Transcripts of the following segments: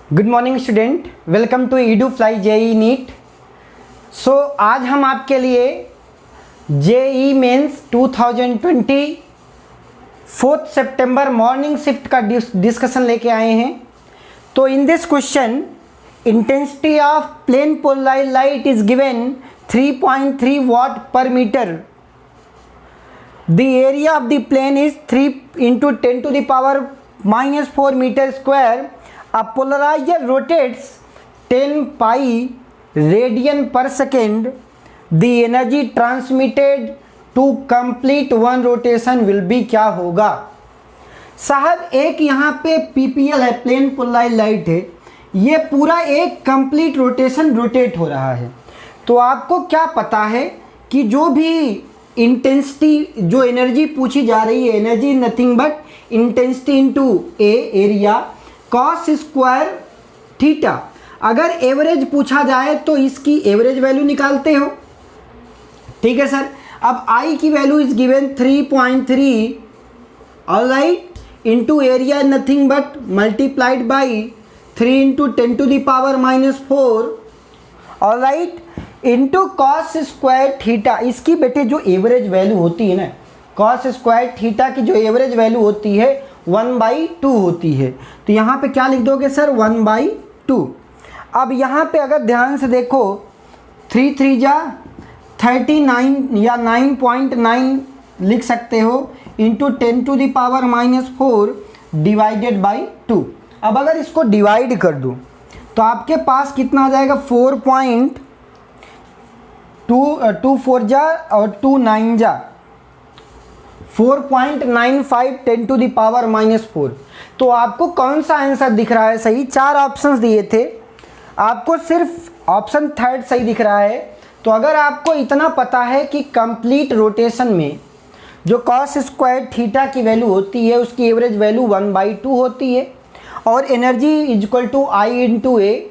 Good morning student, welcome to edu fly JEE NEET. सो आज हम आपके लिए जेई मेंस 2020 4 सितंबर मॉर्निंग शिफ्ट का डिस्कशन लेके आए हैं। तो in this question intensity of plane polarized light is given 3.3 watt per meter. The area of the plane is 3 into 10 to the power minus 4 meter square. A polarizer rotates 10 pi radian per second. The energy transmitted to complete one rotation will be क्या होगा। साहब एक यहाँ पे PPL है, plane polarized light है, ये पूरा एक कंप्लीट रोटेशन रोटेट हो रहा है। तो आपको क्या पता है कि जो भी इंटेंसिटी, जो एनर्जी पूछी जा रही है, energy nothing but intensity into A area cos square theta. अगर एवरेज पूछा जाए तो इसकी एवरेज वैल्यू निकालते हो, ठीक है सर। अब आई की value is given 3.3 alright into area nothing but multiplied by 3 into 10 to the power -4 alright into cos square theta. इसकी बेटे जो एवरेज वैल्यू होती है ना, कॉस स्क्वायर थीटा की जो एवरेज वैल्यू होती है 1/2 होती है। तो यहाँ पे क्या लिख दोगे सर, 1/2। अब यहाँ पे अगर ध्यान से देखो 3 3 जा 39 या 9.9 लिख सकते हो into 10 to the power -4 divided by 2। अब अगर इसको डिवाइड कर दो तो आपके पास कितना आ जाएगा, 4.2 4 जा और 2 9 जा 4.95 10 टू द पावर -4। तो आपको कौन सा आंसर दिख रहा है सही? 4 ऑप्शंस दिए थे, आपको सिर्फ ऑप्शन थर्ड सही दिख रहा है। तो अगर आपको इतना पता है कि कंप्लीट रोटेशन में जो कॉस स्क्वायर थीटा की वैल्यू होती है उसकी एवरेज वैल्यू 1/2 होती है और energy equal to I into A.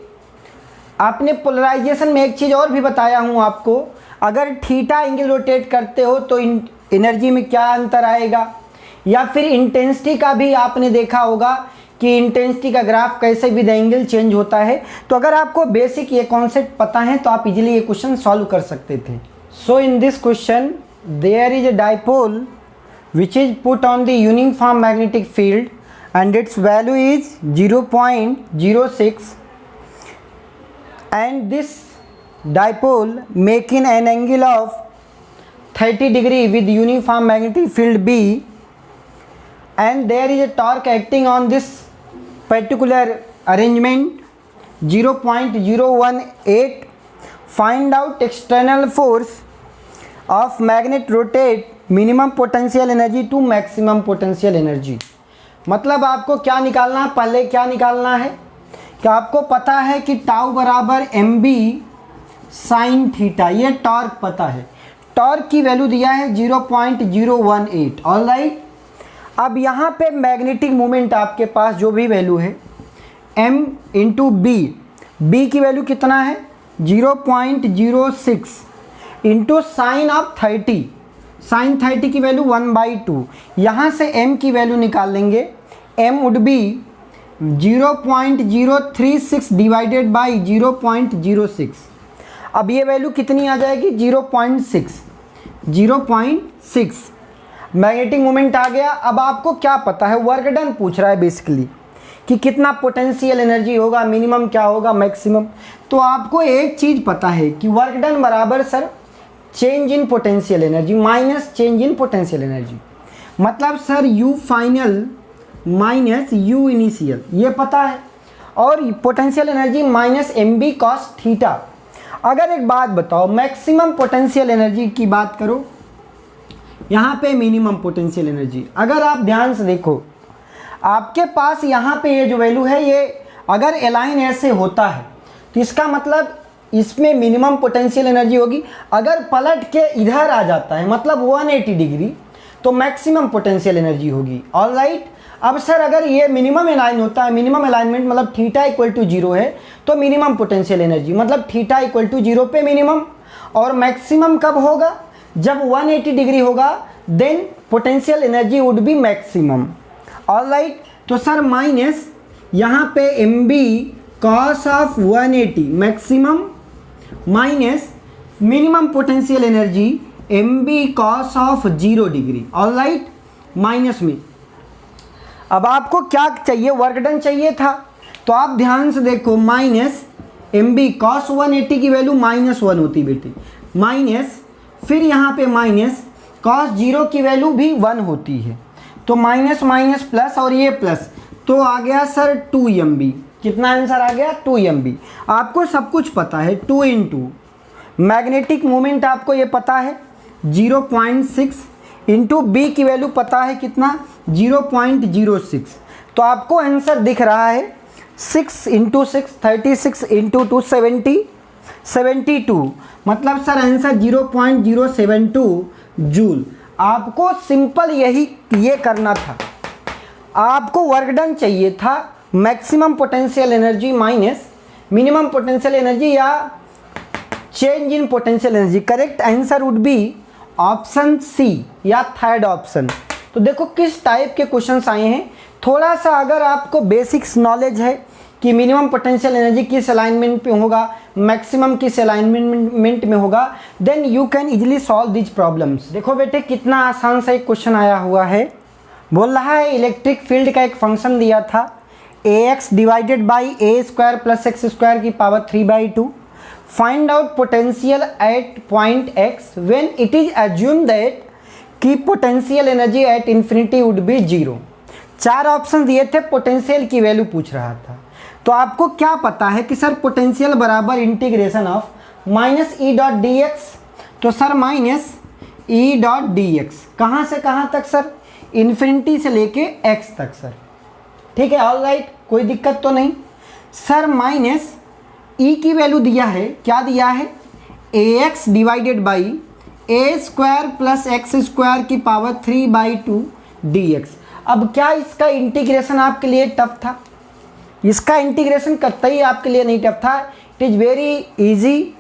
आपने पोलराइजेशन में एक चीज़ और भी बताया हूँ आपको, अगर थीटा एंगल रोटेट करते हो तो एनर्जी में क्या अंतर आएगा, या फिर इंटेंसिटी का भी आपने देखा होगा कि इंटेंसिटी का ग्राफ कैसे विद एंगल चेंज होता है। तो अगर आपको बेसिक ये कॉन्सेप्ट पता है तो आप इजीली ये क्वेश्चन सॉल्व कर सकते थे। So in this question there is a dipole which is put on the uniform magnetic field and its value is 0.06 and this dipole making an angle of 30 degree with uniform magnetic field B, and there is a torque acting on this particular arrangement 0.018. Find out external force of magnet rotate minimum potential energy to maximum potential energy। मतलब आपको क्या निकालना है, पहले क्या निकालना है कि आपको पता है कि टाउ बराबर mb साइन थीटा, ये टॉर्क पता है। टॉर्क की वैल्यू दिया है 0.018 ऑलराइट। अब यहाँ पे मैग्नेटिक मोमेंट आपके पास जो भी वैल्यू है m इंटू बी की वैल्यू कितना है 0.06 इंटू साइन ऑफ 30, साइन 30 की वैल्यू 1/2। यहाँ से m की वैल्यू निकाल लेंगे, m would be 0.036 divided by 0.06। अब ये वैल्यू कितनी आ जाएगी 0.6। मैग्नेटिक मोमेंट आ गया। अब आपको क्या पता है, वर्क डन पूछ रहा है बेसिकली कि कितना पोटेंशियल एनर्जी होगा, मिनिमम क्या होगा, मैक्सिमम। तो आपको एक चीज़ पता है कि वर्क डन बराबर sir change in potential energy minus change in potential energy. मतलब sir U final minus U initial, ये पता है, और potential energy minus mb cos theta. अगर एक बात बताओ, मैक्सिमम पोटेंशियल एनर्जी की बात करो, यहाँ पे मिनिमम पोटेंशियल एनर्जी, अगर आप ध्यान से देखो आपके पास यहाँ पे ये जो वैल्यू है, ये अगर अलाइन ऐसे होता है तो इसका मतलब इसमें मिनिमम पोटेंशियल एनर्जी होगी। अगर पलट के इधर आ जाता है मतलब 180 डिग्री तो मैक्सिमम पोटेंशियल एनर्जी होगी ऑलराइट। अब सर अगर ये मिनिमम अलाइन होता है, मिनिमम अलाइनमेंट मतलब थीटा इक्वल टू 0 है तो मिनिमम पोटेंशियल एनर्जी मतलब थीटा इक्वल टू 0 पे मिनिमम, और मैक्सिमम कब होगा जब 180 डिग्री होगा, then potential energy would be maximum alright. तो सर माइनस यहाँ पे mb cos of 180 maximum minus minimum potential energy mb cos of 0 degree, alright, minus में। अब आपको क्या चाहिए, वर्क डन चाहिए था, तो आप ध्यान से देखो, माइनस mb कॉस 180 की वैल्यू -1 होती बेटी, माइनस फिर यहाँ पे माइनस कॉस 0 की वैल्यू भी 1 होती है, तो माइनस माइनस प्लस और ये प्लस, तो आ गया सर 2 mb। कितना आंसर आ गया, 2 mb। आपको सब कुछ पता है, 2 इंटू मैग्नेटिक मोमेंट आपको ये पता है 0.6 इंटू बी की वैल्यू पता है कितना 0.06, तो आपको आंसर दिख रहा है 6 इंटू 6 36 इंटू 2 72, मतलब सर आंसर 0.072 जूल। आपको सिंपल ये करना था, आपको वर्क डन चाहिए था maximum potential energy minus minimum potential energy या change in potential energy. Correct answer would be option C या थर्ड ऑप्शन। तो देखो किस टाइप के क्वेश्चंस आए हैं, थोड़ा सा अगर आपको बेसिक्स नॉलेज है कि मिनिमम पोटेंशियल एनर्जी किस अलाइनमेंट पे होगा, मैक्सिमम किस अलाइनमेंट में होगा, then you can easily solve these problems. देखो बेटे कितना आसान सा एक क्वेश्चन आया हुआ है, बोल रहा है इलेक्ट्रिक फील्ड का एक फंक्शन दिया था ax divided by a square plus x square की power 3/2। Find out potential at point x when it is assume that कि potential energy at infinity would be 0। 4 option दिए थे, पोटेंशियल की value पूछ रहा था। तो आपको क्या पता है कि सर पोटेंशियल बराबर integration of minus E dot D X, तो sir minus E dot D X कहाँ से कहाँ तक सर, इन्फिनिटी से लेके x तक सर, ठीक है, ऑल राइट, कोई दिक्कत तो नहीं। सर माइनस ई की वैल्यू दिया है, क्या दिया है, ax divided by a square plus x square की पावर 3/2 dx। अब क्या इसका इंटीग्रेशन आपके लिए टफ था, इसका इंटीग्रेशन कतई आपके लिए नहीं टफ था, it is very easy.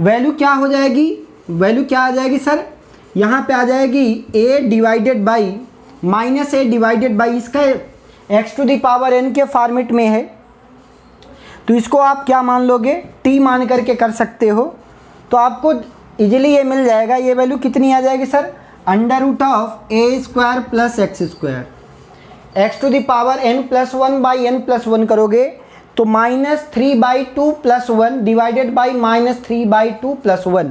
Value क्या हो जाएगी, वैल्यू क्या आ जाएगी सर, यहाँ पे आ जाएगी a divided by minus a divided by, इसका x to the power n के फॉर्मेट में है, तो इसको आप क्या मान लोगे, t मान करके कर सकते हो, तो आपको इजीली ये मिल जाएगा। ये वैल्यू कितनी आ जाएगी sir, under root of a square plus x square, x to the power n plus 1 by n plus 1 करोगे तो -3/2 प्लस 1 डिवाइडेड बाई -3/2 प्लस 1।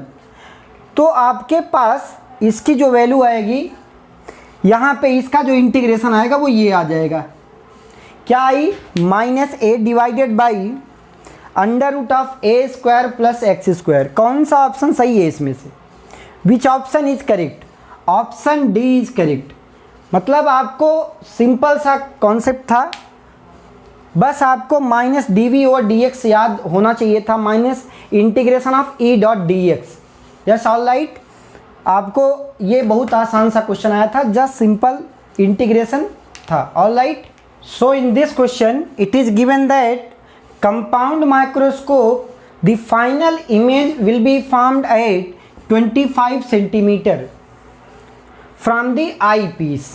तो आपके पास इसकी जो वैल्यू आएगी, यहाँ पे इसका जो इंटीग्रेशन आएगा वो ये आ जाएगा, क्या आई, -a divided by under root of a square plus x square. कौन सा ऑप्शन सही है इसमें से, which option is correct, option D is correct. मतलब आपको सिंपल सा कॉन्सेप्ट था, बस आपको माइनस डी वी और डी एक्स याद होना चाहिए था, minus integration of E dot D x. Yes all right, आपको ये बहुत आसान सा क्वेश्चन आया था, जस्ट सिंपल इंटीग्रेशन था, all right. So in this question it is given that compound microscope the final image will be formed at 25 centimetre from the eyepiece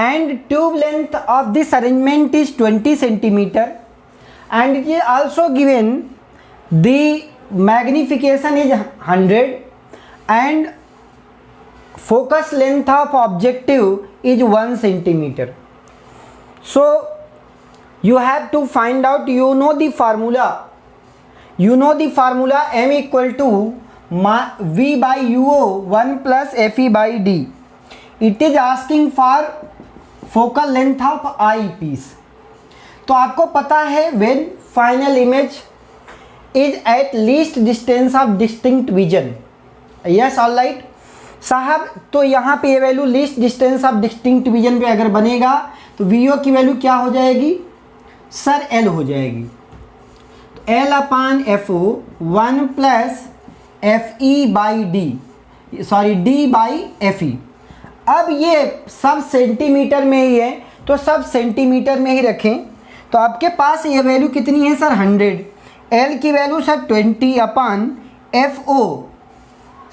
and tube length of this arrangement is 20 centimeter and it is also given the magnification is 100 and focus length of objective is 1 centimeter. So you have to find out, you know the formula m equal to v by uo 1 plus fe by d. It is asking for focal length of eyepiece. तो आपको पता है when final image is at least distance of distinct vision. Yes, all right साहब, तो यहाँ पे ये value least distance of distinct vision पे अगर बनेगा तो वीओ की वैल्यू क्या हो जाएगी सर, एल हो जाएगी, तो L upon F O 1 plus F E by D, sorry D by F E. अब ये सब सेंटीमीटर में ही है तो सब सेंटीमीटर में ही रखें, तो आपके पास ये वैल्यू कितनी है सर 100, एल की वैल्यू सर 20 अपान एफ ओ,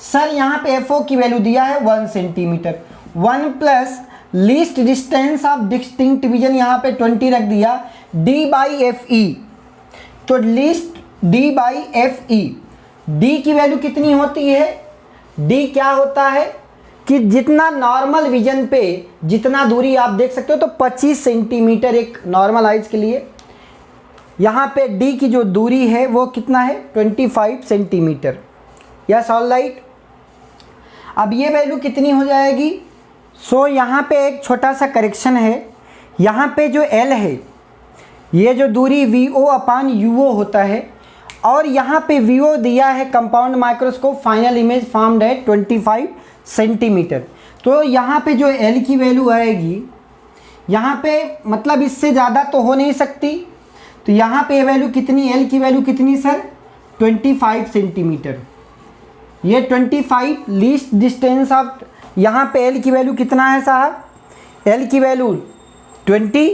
सर यहाँ पे एफ ओ की वैल्यू दिया है 1 centimetre, 1 plus least distance of distinct vision यहाँ पे 20 रख दिया, डी बाई एफ ई, तो least D by F E, D की वैल्यू कितनी होती है, डी क्या होता है कि जितना नॉर्मल विजन पे जितना दूरी आप देख सकते हो, तो 25 सेंटीमीटर एक नॉर्मल आइज के लिए, यहाँ पे डी की जो दूरी है वो कितना है 25 सेंटीमीटर। Yes all right. अब ये वैल्यू कितनी हो जाएगी, सो यहाँ पे एक छोटा सा करेक्शन है, यहाँ पे जो एल है ये जो दूरी वी ओ अपान यू ओ होता है, और यहाँ पे वी ओ दिया है compound microscope final image formed है 25 सेंटीमीटर। तो यहाँ पे जो एल की वैल्यू आएगी, यहाँ पे मतलब इससे ज़्यादा तो हो नहीं सकती, तो यहाँ पे वैल्यू कितनी, एल की वैल्यू कितनी सर 25 सेंटीमीटर। ये 25 लीस्ट डिस्टेंस ऑफ, यहाँ पे एल की वैल्यू कितना है साहब, एल की value 20,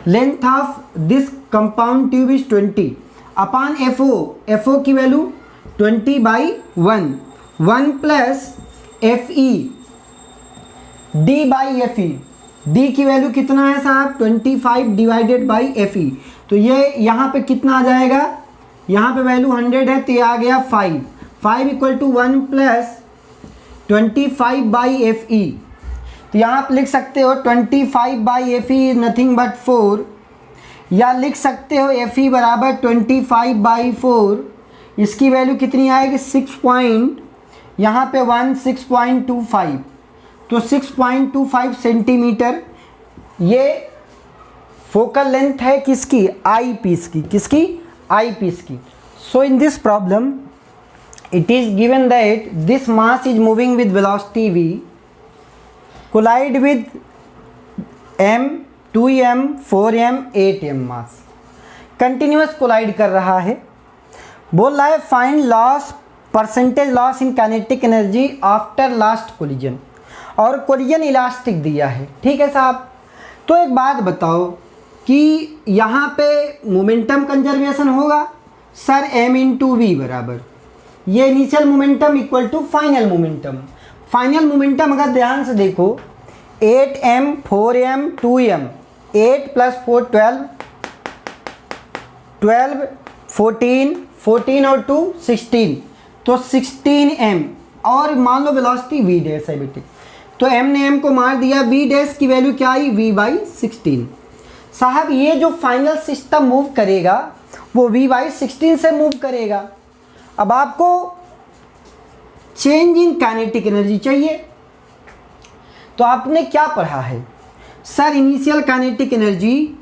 length of this compound tube is 20 upon F O की value 20/1, 1 plus F E D by F E, D की वैल्यू कितना है साहब 25 डिवाइडेड बाई एफ ई। तो ये यहाँ पे कितना आ जाएगा, यहाँ पे वैल्यू 100 है तो ये आ गया 5 इक्वल टू 1 प्लस 25/FE। तो यहाँ आप लिख सकते हो 25/FE इज नथिंग बट 4, या लिख सकते हो FE बराबर 25/4। इसकी वैल्यू कितनी आएगी 6 यहाँ पे 6.25, तो 6.25 सेंटीमीटर ये फोकल लेंथ है किसकी, आई पीस की, किसकी, आई पीस की। So in this problem it is given that this mass is moving with velocity v, collide with m, 2m, 4m, 8m mass, continuous collide कर रहा है। बोल रहा है find loss percentage loss in kinetic energy after last collision, और collision elastic दिया है। ठीक है साहब, तो एक बात बताओ कि यहाँ पे मोमेंटम कंजर्वेशन होगा सर, m इंटू वी बराबर ये initial momentum equal to final momentum. Final momentum अगर ध्यान से देखो 8m, 4m, 2m, 8 प्लस 4 12, 12 14, 14 और 2 16, तो 16m, और मान लो वेलोसिटी v डैश है बेटे, तो m ने m को मार दिया, v डैश की वैल्यू क्या आई v/16। साहब ये जो फाइनल सिस्टम मूव करेगा वो v/16 से मूव करेगा। अब आपको चेंज इन काइनेटिक एनर्जी चाहिए, तो आपने क्या पढ़ा है सर, इनिशियल काइनेटिक एनर्जी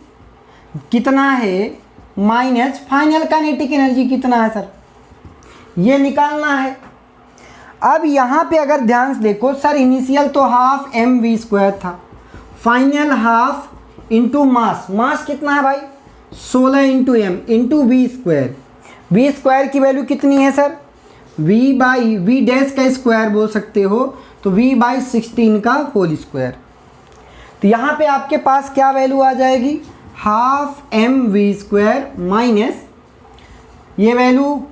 कितना है माइनस फाइनल काइनेटिक एनर्जी कितना है सर, ये निकालना है। अब यहाँ पे अगर ध्यान से देखो सर, इनिशियल तो हाफ mv² था, फाइनल हाफ इंटू मास, मास कितना है भाई 16 into m into v², v² की वैल्यू कितनी है सर, v डैश का स्क्वायर बोल सकते हो, तो v/16 का होल स्क्वायर। तो यहाँ पे आपके पास क्या वैल्यू आ जाएगी, हाफ mv² माइनस ये वैल्यू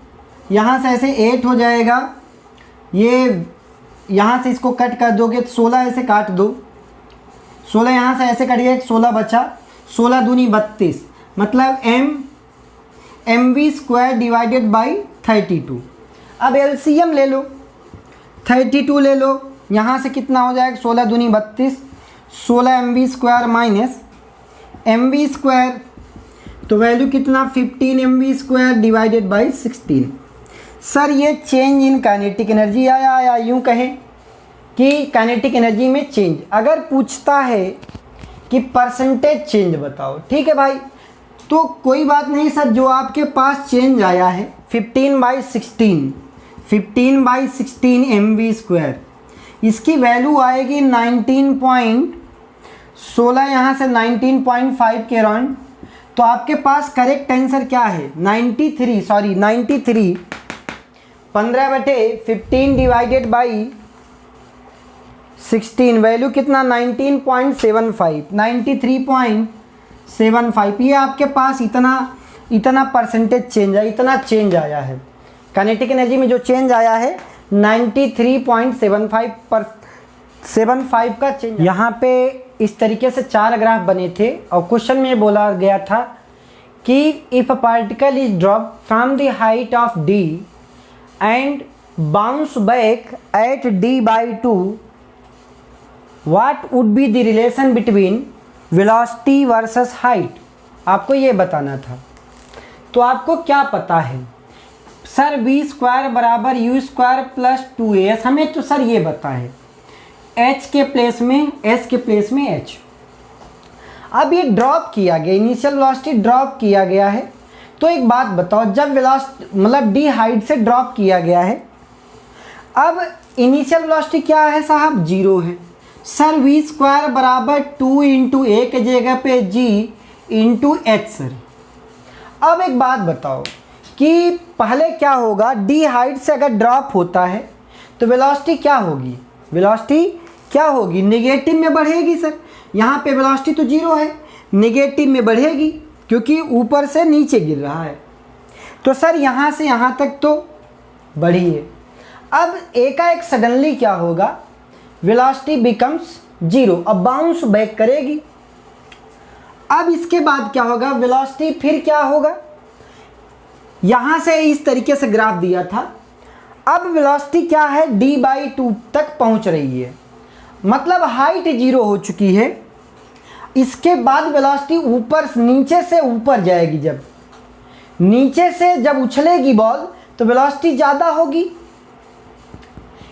यहाँ से ऐसे 8 हो जाएगा, ये यहाँ से इसको कट कर दोगे तो 16 ऐसे काट दो, 16 यहाँ से ऐसे कटिए, 16 बचा, 16 दूनी 32, मतलब mv² डिवाइडेड बाई 32। अब LCM ले लो, 32 ले लो, यहाँ से कितना हो जाएगा 16 दूनी 32, 16 mv² माइनस mv², तो वैल्यू कितना 15 mv² डिवाइडेड बाई 16। सर ये चेंज इन काइनेटिक एनर्जी आया, या यूँ कहें कि काइनेटिक एनर्जी में चेंज। अगर पूछता है कि परसेंटेज चेंज बताओ, ठीक है भाई, तो कोई बात नहीं सर, जो आपके पास चेंज आया है 15/16 mv², इसकी वैल्यू आएगी 19.16, यहाँ से 19.5 के अराउंड। तो आपके पास करेक्ट आंसर क्या है 93, 15/15 डिवाइडेड बाई 16, वैल्यू कितना 19.75, 93.75। ये आपके पास इतना परसेंटेज चेंज है, इतना चेंज आया है काइनेटिक एनर्जी में। जो चेंज आया है 93.75 का चेंज। यहाँ पे इस तरीके से 4 ग्राफ बने थे और क्वेश्चन में बोला गया था कि if a particle is drop from the height of d and bounce back at d/2, what would be the relation between velocity versus height. आपको ये बताना था। तो आपको क्या पता है सर, v² बराबर u² प्लस 2as, हमें तो सर ये पता है, h के प्लेस में s के प्लेस में h। अब ये ड्रॉप किया गया, इनिशियल वेलोसिटी ड्रॉप किया गया है। तो एक बात बताओ, जब वेलोसिटी मतलब d हाइट से ड्रॉप किया गया है, अब इनिशियल वेलोसिटी क्या है साहब, 0 है। सर v² बराबर 2 इंटू a के जगह पे g इंटू h सर। अब एक बात बताओ कि पहले क्या होगा, d हाइट से अगर ड्रॉप होता है तो वेलोसिटी क्या होगी, वेलोसिटी क्या होगी, नेगेटिव में बढ़ेगी सर। यहाँ पे वेलोसिटी तो 0 है, नेगेटिव में बढ़ेगी क्योंकि ऊपर से नीचे गिर रहा है। तो सर यहाँ से यहाँ तक तो बढ़ी है। अब एकाएक सडनली क्या होगा, वेलोसिटी बिकम्स 0, अब बाउंस बैक करेगी। अब इसके बाद क्या होगा, वेलोसिटी फिर क्या होगा, यहाँ से इस तरीके से ग्राफ दिया था। अब वेलोसिटी क्या है, d/2 तक पहुँच रही है, मतलब हाइट 0 हो चुकी है। इसके बाद वेलोसिटी ऊपर नीचे से ऊपर जाएगी, जब नीचे से जब उछलेगी बॉल तो वेलोसिटी ज़्यादा होगी।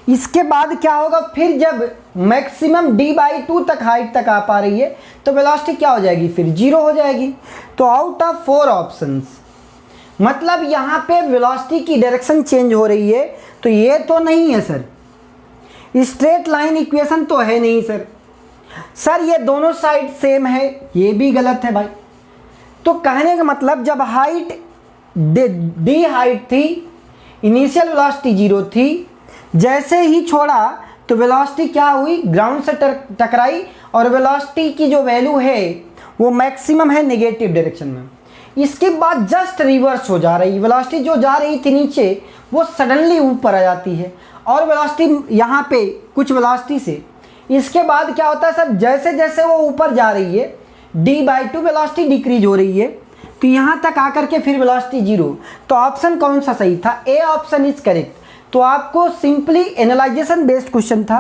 इसके बाद क्या होगा, फिर जब मैक्सिमम d/2 तक हाइट तक आ पा रही है तो वेलोसिटी क्या हो जाएगी, फिर 0 हो जाएगी। तो आउट ऑफ 4 ऑप्शंस, मतलब यहाँ पे वेलोसिटी की डायरेक्शन चेंज हो रही है। तो ये तो नहीं है सर, स्ट्रेट लाइन इक्वेशन तो है नहीं सर। सर ये दोनों साइड सेम है, ये भी गलत है भाई। तो कहने का मतलब जब हाइट d हाइट थी, इनिशियल वेलोसिटी 0 थी, जैसे ही छोड़ा तो वेलोसिटी क्या हुई, ग्राउंड से टकराई और वेलोसिटी की जो वैल्यू है वो मैक्सिमम है नेगेटिव डायरेक्शन में। इसके बाद जस्ट रिवर्स हो जा रही, वेलोसिटी जो जा रही थी नीचे वो सडनली ऊपर आ जाती है और वेलोसिटी यहाँ पे कुछ वेलोसिटी से। इसके बाद क्या होता है सर, जैसे जैसे वो ऊपर जा रही है d/2 वेलोसिटी डिक्रीज हो रही है, तो यहाँ तक आकर के फिर वेलोसिटी 0। तो ऑप्शन कौन सा सही था, ए ऑप्शन इज करेक्ट। तो आपको सिंपली एनालाइजेशन बेस्ड क्वेश्चन था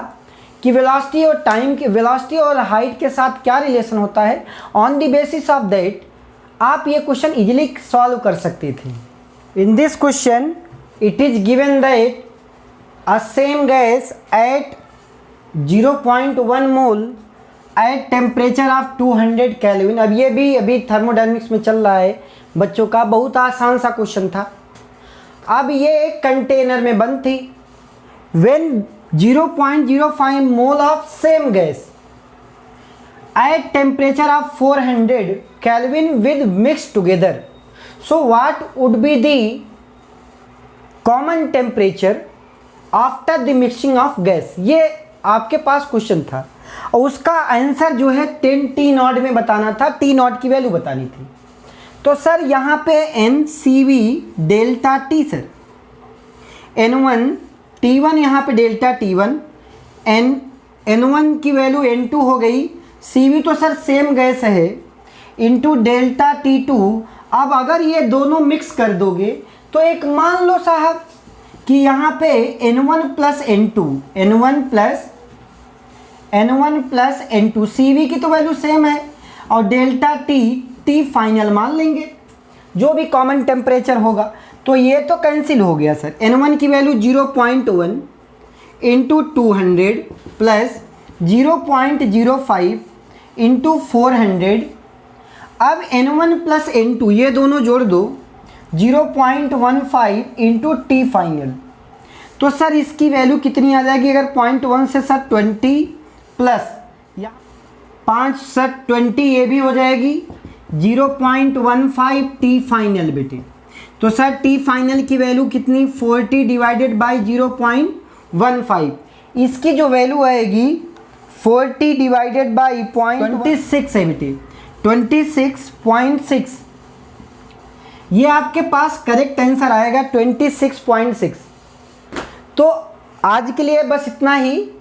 कि वेलोसिटी और टाइम के, वेलोसिटी और हाइट के साथ क्या रिलेशन होता है। On the basis of that आप ये क्वेश्चन इजीली सॉल्व कर सकते थे। इन this question it is given that a same gas at 0.1 mole at temperature of 200 kelvin. अब ये भी अभी थर्मोडायनेमिक्स में चल रहा है बच्चों का, बहुत आसान सा क्वेश्चन था। अब ये एक कंटेनर में बंद थी। When 0.05 mole of same gas at temperature of 400 kelvin with mix together, so what would be the common temperature after the mixing of gas. ये आपके पास क्वेश्चन था और उसका आंसर जो है 10 T0 में बताना था, T0 की वैल्यू बतानी थी। तो सर यहाँ पे NCV delta T sir, N1 T1 यहाँ पे डेल्टा T1, N1 की वैल्यू N2 हो गई, CV तो सर सेम गैस है, इंटू डेल्टा T2। अब अगर ये दोनों मिक्स कर दोगे तो एक मान लो साहब कि यहाँ पे N1 plus N2, N1 plus N2, CV की तो वैल्यू सेम है और डेल्टा T फाइनल मान लेंगे जो भी कॉमन टेम्परेचर होगा। तो ये तो कैंसिल हो गया सर। N1 की वैल्यू 0.1 इंटू 200 प्लस 0.05 इंटू 400। अब N1 प्लस N2 ये दोनों जोड़ दो, 0.15 इंटू T फाइनल। तो सर इसकी वैल्यू कितनी आ जाएगी, अगर 0.1 से सर 20 प्लस या 5 सर 20 ये भी हो जाएगी 0.15 T फाइनल बेटे। तो सर T फाइनल की वैल्यू कितनी, 40 डिवाइडेड बाई 0.15। इसकी जो वैल्यू आएगी 40 डिवाइडेड बाई 0.26 है बेटे, 26.6। ये आपके पास करेक्ट आंसर आएगा 26.6। तो आज के लिए बस इतना ही।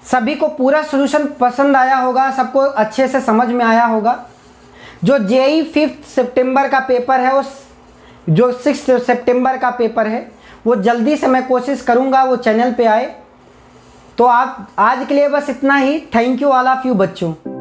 सभी को पूरा सॉल्यूशन पसंद आया होगा, सबको अच्छे से समझ में आया होगा। जो जेई 5 सितंबर का पेपर है, उस जो 6 सितंबर का पेपर है वो जल्दी से मैं कोशिश करूँगा वो चैनल पे आए। तो आप आज के लिए बस इतना ही। Thank you all of you बच्चों।